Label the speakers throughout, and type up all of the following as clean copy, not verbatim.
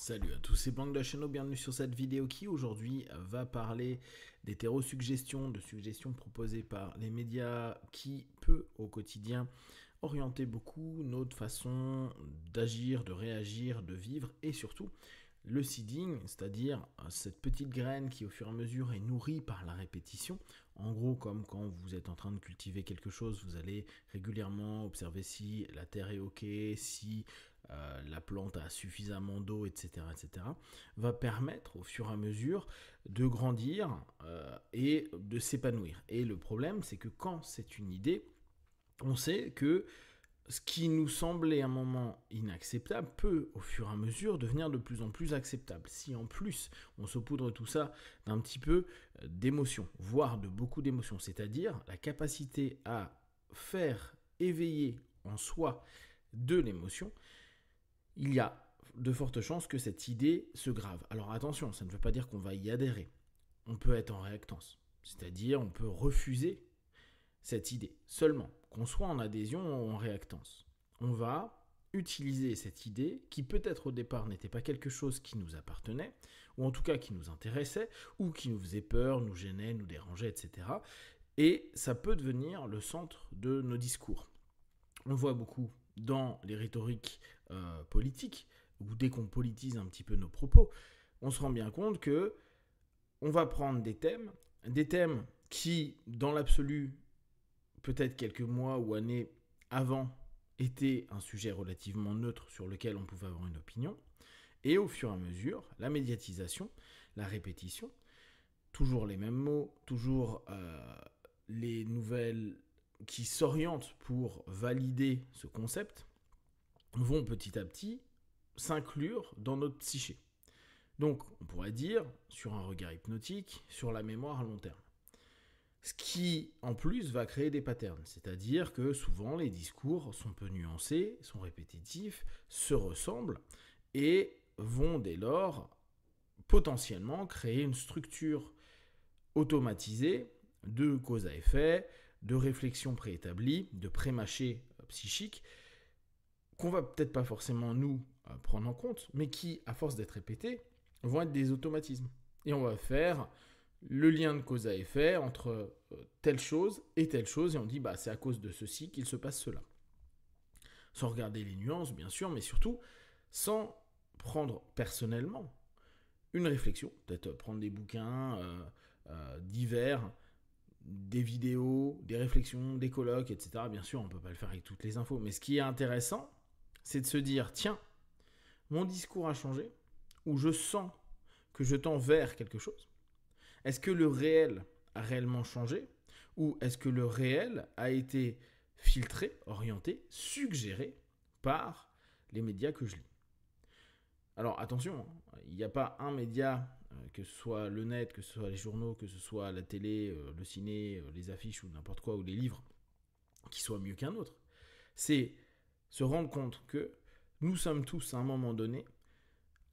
Speaker 1: Salut à tous, c'est Blanc de la chaîne, bienvenue sur cette vidéo qui aujourd'hui va parler d'hétérosuggestion, de suggestions proposées par les médias qui peut au quotidien orienter beaucoup notre façon d'agir, de réagir, de vivre et surtout le seeding, c'est-à-dire cette petite graine qui au fur et à mesure est nourrie par la répétition. En gros, comme quand vous êtes en train de cultiver quelque chose, vous allez régulièrement observer si la terre est ok, si la plante a suffisamment d'eau, etc., etc., va permettre au fur et à mesure de grandir et de s'épanouir. Et le problème, c'est que quand c'est une idée, on sait que ce qui nous semblait à un moment inacceptable peut au fur et à mesure devenir de plus en plus acceptable. Si en plus on saupoudre tout ça d'un petit peu d'émotion, voire de beaucoup d'émotions, c'est-à-dire la capacité à faire éveiller en soi de l'émotion, il y a de fortes chances que cette idée se grave. Alors attention, ça ne veut pas dire qu'on va y adhérer. On peut être en réactance, c'est-à-dire on peut refuser cette idée. Seulement, qu'on soit en adhésion ou en réactance, on va utiliser cette idée qui peut-être au départ n'était pas quelque chose qui nous appartenait, ou en tout cas qui nous intéressait, ou qui nous faisait peur, nous gênait, nous dérangeait, etc. Et ça peut devenir le centre de nos discours. On le voit beaucoup dans les rhétoriques politiques, où dès qu'on politise un petit peu nos propos, on se rend bien compte que on va prendre des thèmes qui, dans l'absolu, peut-être quelques mois ou années avant, étaient un sujet relativement neutre sur lequel on pouvait avoir une opinion, et au fur et à mesure, la médiatisation, la répétition, toujours les mêmes mots, toujours les nouvelles qui s'orientent pour valider ce concept, vont petit à petit s'inclure dans notre psyché. Donc, on pourrait dire, sur un regard hypnotique, sur la mémoire à long terme. Ce qui, en plus, va créer des patterns. C'est-à-dire que souvent, les discours sont peu nuancés, sont répétitifs, se ressemblent, et vont dès lors potentiellement créer une structure automatisée de cause à effet, de réflexion préétablie, de pré-mâché psychique, qu'on va peut-être pas forcément nous prendre en compte, mais qui, à force d'être répétés, vont être des automatismes. Et on va faire le lien de cause à effet entre telle chose, et on dit bah c'est à cause de ceci qu'il se passe cela. Sans regarder les nuances, bien sûr, mais surtout sans prendre personnellement une réflexion, peut-être prendre des bouquins divers, des vidéos, des réflexions, des colloques, etc. Bien sûr, on ne peut pas le faire avec toutes les infos, mais ce qui est intéressant, c'est de se dire, tiens, mon discours a changé, ou je sens que je tends vers quelque chose. Est-ce que le réel a réellement changé, ou est-ce que le réel a été filtré, orienté, suggéré par les médias que je lis? Alors attention, il n'y a pas un média, que ce soit le net, que ce soit les journaux, que ce soit la télé, le ciné, les affiches ou n'importe quoi, ou les livres, qui soit mieux qu'un autre. C'est se rendre compte que nous sommes tous à un moment donné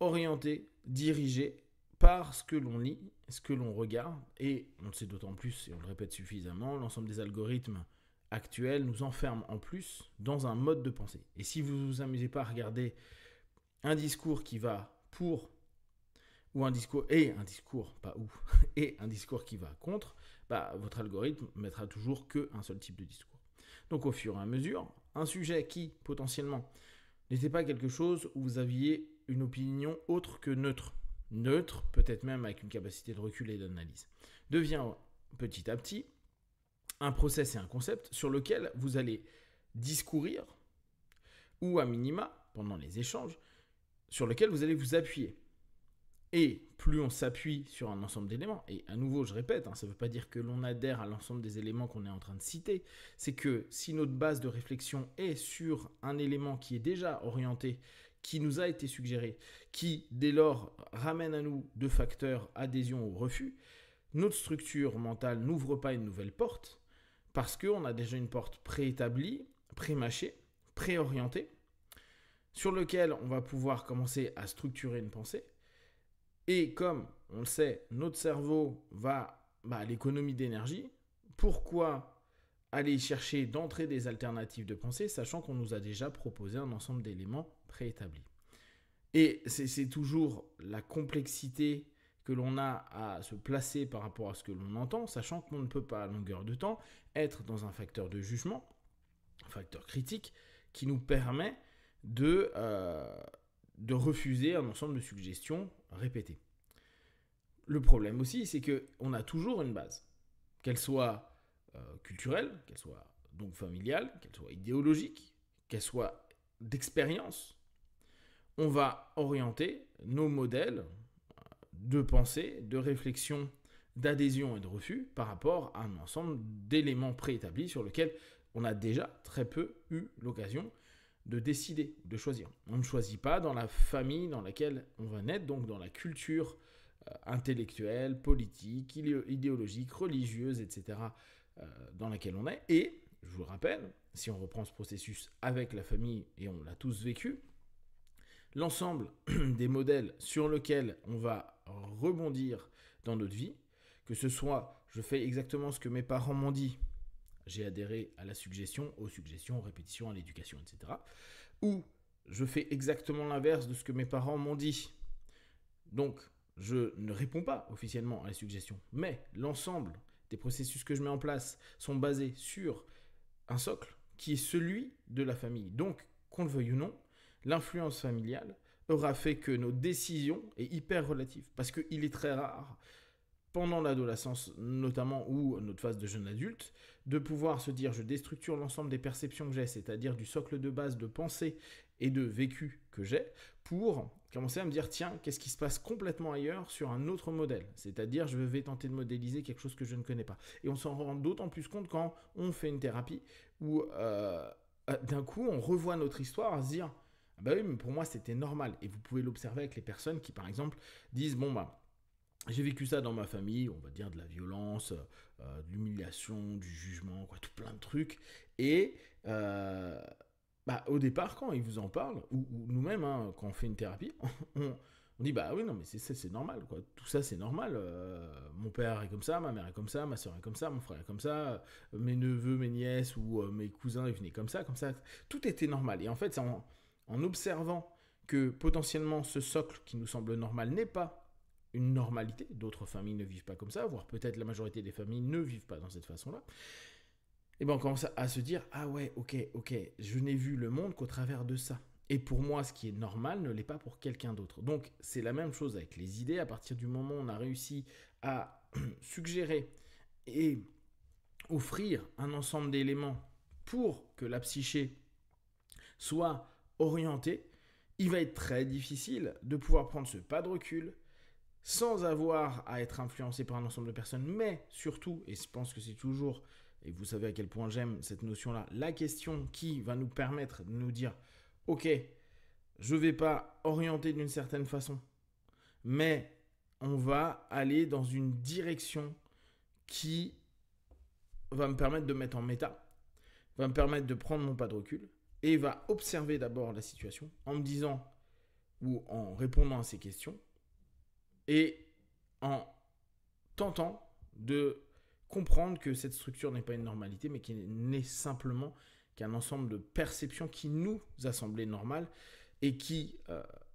Speaker 1: orientés, dirigés par ce que l'on lit, ce que l'on regarde, et on le sait d'autant plus, et on le répète suffisamment, l'ensemble des algorithmes actuels nous enferment en plus dans un mode de pensée. Et si vous ne vous amusez pas à regarder un discours qui va pour, ou un discours, et un discours, pas ou, et un discours qui va contre, bah, votre algorithme mettra toujours qu'un seul type de discours. Donc au fur et à mesure, un sujet qui, potentiellement, n'était pas quelque chose où vous aviez une opinion autre que neutre, peut-être même avec une capacité de recul et d'analyse, devient petit à petit un process et un concept sur lequel vous allez discourir, ou à minima, pendant les échanges, sur lequel vous allez vous appuyer. Et plus on s'appuie sur un ensemble d'éléments, et à nouveau je répète, ça ne veut pas dire que l'on adhère à l'ensemble des éléments qu'on est en train de citer, c'est que si notre base de réflexion est sur un élément qui est déjà orienté, qui nous a été suggéré, qui dès lors ramène à nous deux facteurs, adhésion ou refus, notre structure mentale n'ouvre pas une nouvelle porte, parce qu'on a déjà une porte préétablie, pré-mâchée, préorientée, sur lequel on va pouvoir commencer à structurer une pensée. Et comme on le sait, notre cerveau va à l'économie d'énergie, pourquoi aller chercher d'entrée des alternatives de pensée, sachant qu'on nous a déjà proposé un ensemble d'éléments préétablis? Et c'est toujours la complexité que l'on a à se placer par rapport à ce que l'on entend, sachant qu'on ne peut pas à longueur de temps être dans un facteur de jugement, un facteur critique, qui nous permet de refuser un ensemble de suggestions répétées. Le problème aussi, c'est qu'on a toujours une base, qu'elle soit culturelle, qu'elle soit donc familiale, qu'elle soit idéologique, qu'elle soit d'expérience. On va orienter nos modèles de pensée, de réflexion, d'adhésion et de refus par rapport à un ensemble d'éléments préétablis sur lesquels on a déjà très peu eu l'occasion de décider, de choisir. On ne choisit pas dans la famille dans laquelle on va naître, donc dans la culture intellectuelle, politique, idéologique, religieuse, etc., dans laquelle on est. Et, je vous le rappelle, si on reprend ce processus avec la famille, et on l'a tous vécu, l'ensemble des modèles sur lesquels on va rebondir dans notre vie, que ce soit je fais exactement ce que mes parents m'ont dit, j'ai adhéré à la suggestion, aux suggestions, aux répétitions, à l'éducation, etc. Ou je fais exactement l'inverse de ce que mes parents m'ont dit. Donc, je ne réponds pas officiellement à la suggestion, mais l'ensemble des processus que je mets en place sont basés sur un socle qui est celui de la famille. Donc, qu'on le veuille ou non, l'influence familiale aura fait que nos décisions est hyper relative. Parce qu'il est très rare, pendant l'adolescence notamment, ou notre phase de jeune adulte, de pouvoir se dire je déstructure l'ensemble des perceptions que j'ai, c'est-à-dire du socle de base de pensée et de vécu que j'ai, pour commencer à me dire tiens, qu'est-ce qui se passe complètement ailleurs sur un autre modèle, c'est-à-dire je vais tenter de modéliser quelque chose que je ne connais pas. Et on s'en rend d'autant plus compte quand on fait une thérapie où d'un coup on revoit notre histoire à se dire ah bah oui, mais pour moi c'était normal. Et vous pouvez l'observer avec les personnes qui par exemple disent bon bah j'ai vécu ça dans ma famille, on va dire de la violence, de l'humiliation, du jugement, quoi, tout plein de trucs. Et au départ, quand ils vous en parlent, ou nous-mêmes, hein, quand on fait une thérapie, on dit bah oui, non, mais c'est normal, quoi. Tout ça, c'est normal. Mon père est comme ça, ma mère est comme ça, ma soeur est comme ça, mon frère est comme ça, mes neveux, mes nièces ou mes cousins, ils venaient comme ça, comme ça. Tout était normal. Et en fait, c'est en observant que potentiellement ce socle qui nous semble normal n'est pas une normalité, d'autres familles ne vivent pas comme ça, voire peut-être la majorité des familles ne vivent pas dans cette façon-là, et bien on commence à se dire ah ouais, ok, je n'ai vu le monde qu'au travers de ça. Et pour moi, ce qui est normal ne l'est pas pour quelqu'un d'autre. Donc c'est la même chose avec les idées. À partir du moment où on a réussi à suggérer et offrir un ensemble d'éléments pour que la psyché soit orientée, il va être très difficile de pouvoir prendre ce pas de recul, sans avoir à être influencé par un ensemble de personnes, mais surtout, et je pense que c'est toujours, et vous savez à quel point j'aime cette notion-là, la question qui va nous permettre de nous dire, ok, je ne vais pas orienter d'une certaine façon, mais on va aller dans une direction qui va me permettre de mettre en méta, va me permettre de prendre mon pas de recul, et va observer d'abord la situation en me disant, ou en répondant à ces questions, et en tentant de comprendre que cette structure n'est pas une normalité, mais qui n'est simplement qu'un ensemble de perceptions qui nous a semblé normales et qui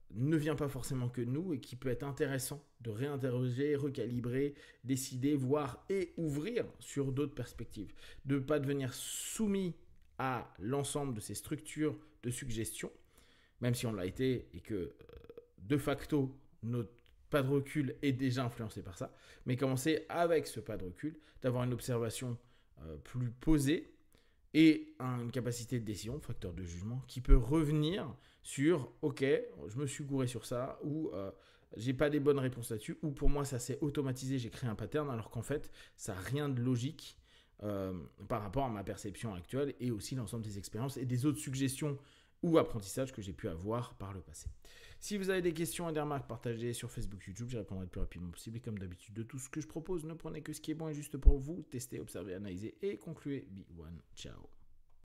Speaker 1: ne vient pas forcément que de nous et qui peut être intéressant de réinterroger, recalibrer, décider, voir et ouvrir sur d'autres perspectives. De ne pas devenir soumis à l'ensemble de ces structures de suggestion, même si on l'a été et que de facto notre pas de recul est déjà influencé par ça, mais commencer avec ce pas de recul, d'avoir une observation plus posée et une capacité de décision, facteur de jugement, qui peut revenir sur « Ok, je me suis gouré sur ça » ou j'ai pas des bonnes réponses là-dessus, ou pour moi ça s'est automatisé, j'ai créé un pattern, alors qu'en fait ça n'a rien de logique par rapport à ma perception actuelle et aussi l'ensemble des expériences et des autres suggestions ou apprentissages que j'ai pu avoir par le passé. Si vous avez des questions et des remarques, partagez sur Facebook, YouTube, j'y répondrai le plus rapidement possible. Et comme d'habitude, de tout ce que je propose, ne prenez que ce qui est bon et juste pour vous. Testez, observez, analysez et concluez. Be one. Ciao.